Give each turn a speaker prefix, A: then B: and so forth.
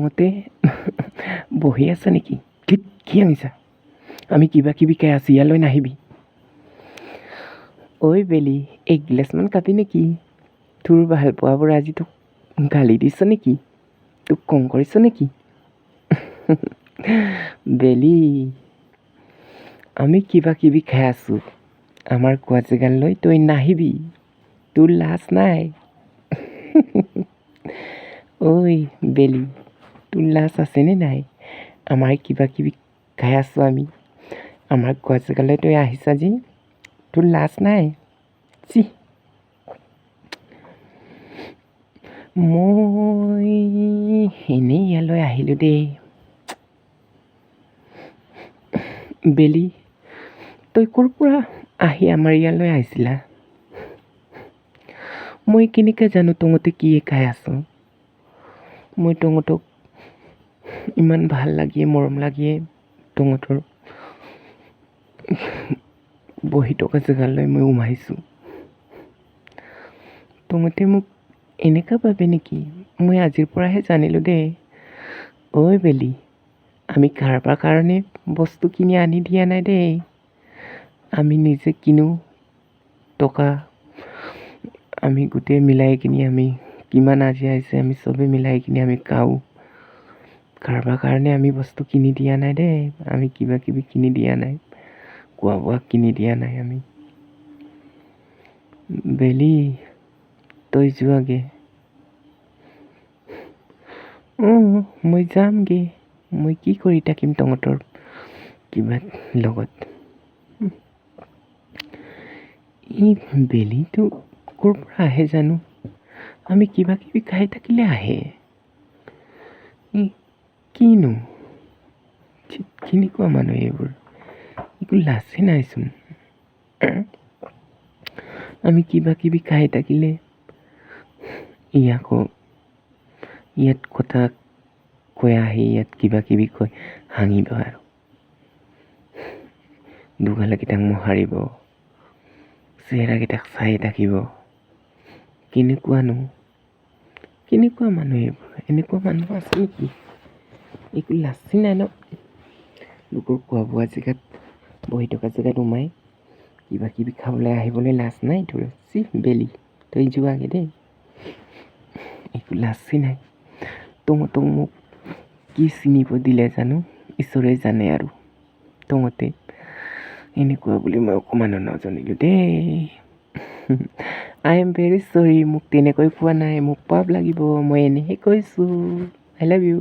A: তহঁতে বহি আছা নেকি? কি আনিছা? আমি কিবা কিবি খাই আছোঁ, ইয়ালৈ নাহিবি। ঐ বেলি, এক গিলাচমান খাবি নেকি? তোৰ ভাল পোৱাবোৰ আজি তোক গালি দিছ নেকি? তোক কম কৰিছ নেকি? বেলি, আমি কিবা কিবি খাই আছোঁ, আমাৰ কোৱা জেগালৈ তই নাহিবি। তোৰ লাজ নাই? ঐ বেলি, তোৰ লাজ আছেনে নাই? আমাৰ কিবা কিবি খাই আছোঁ আমি, আমাৰ কোৱা জেগালৈ তই আহিছা যে, তোৰ লাজ নাই? চি, মই এনেই ইয়ালৈ আহিলোঁ দেই। বেলি, তই ক'ৰ পৰা আহি আমাৰ ইয়ালৈ আহিছিলা? মই কেনেকৈ জানো তহঁতে কি খাই আছ? মই তহঁতক ইমান ভাল লাগিয়ে মৰম লাগিয়ে তহঁতৰ বহি থকা জেগালৈ মই সোমাইছোঁ। তহঁতে মোক এনেকুৱা ভাবে নেকি? মই আজিৰ পৰাহে জানিলোঁ দেই। ঐ বেলি, আমি কাৰোবাৰ কাৰণে বস্তু কিনি আনি দিয়া নাই দেই। আমি নিজে কিনো, টকা আমি গোটেই মিলাই কিনি আমি কিমান আজি আহিছে আমি চবেই মিলাই কিনি আমি খাওঁ। কাৰোবাৰ কাৰণে আমি বস্তু কিনি দিয়া নাই দেই। আমি কিবা কিবি কিনি দিয়া নাই, খোৱা বোৱা কিনি দিয়া নাই আমি। বেলি, তই যোৱাগে। মই যামগে। মই কি কৰি থাকিম তহঁতৰ কিবা লগত? এই বেলিটো ক'ৰ পৰা আহে জানো? আমি কিবা কিবি খাই থাকিলে আহে। কিনো কেনেকুৱা মানুহ এইবোৰ? একো লাজে নাইচোন। আমি কিবা কিবি খাই থাকিলে ইয়াত কথা কৈ আহি ইয়াত কিবা কিবি কৈ হাঁহিব আৰু দুগালাকেইটাক মোহাৰিব, চেহেৰাকেইটাক চাই থাকিব। কেনেকুৱা মানুহ এইবোৰ? এনেকুৱা মানুহ আছে নেকি? একো লাজে নাই ন? লোকৰ খোৱা বোৱা জেগাত, বহি থকা জেগাত সোমাই কিবা কিবি খাবলৈ আহিবলৈ লাজ নাই তোৰ? চি বেলি, তই যোৱাগে দেই। একো লাজে নাই। তহঁতক মোক কি চিনিব দিলে জানো, ঈশ্বৰে জানে আৰু। তহঁতে এনেকুৱা বুলি মই অকণমানো নাজানিলোঁ দেই। আই এম ভেৰি চৰি, মোক তেনেকৈ কোৱা নাই, মোক পাপ লাগিব, মই এনেহে কৈছোঁ। I love you.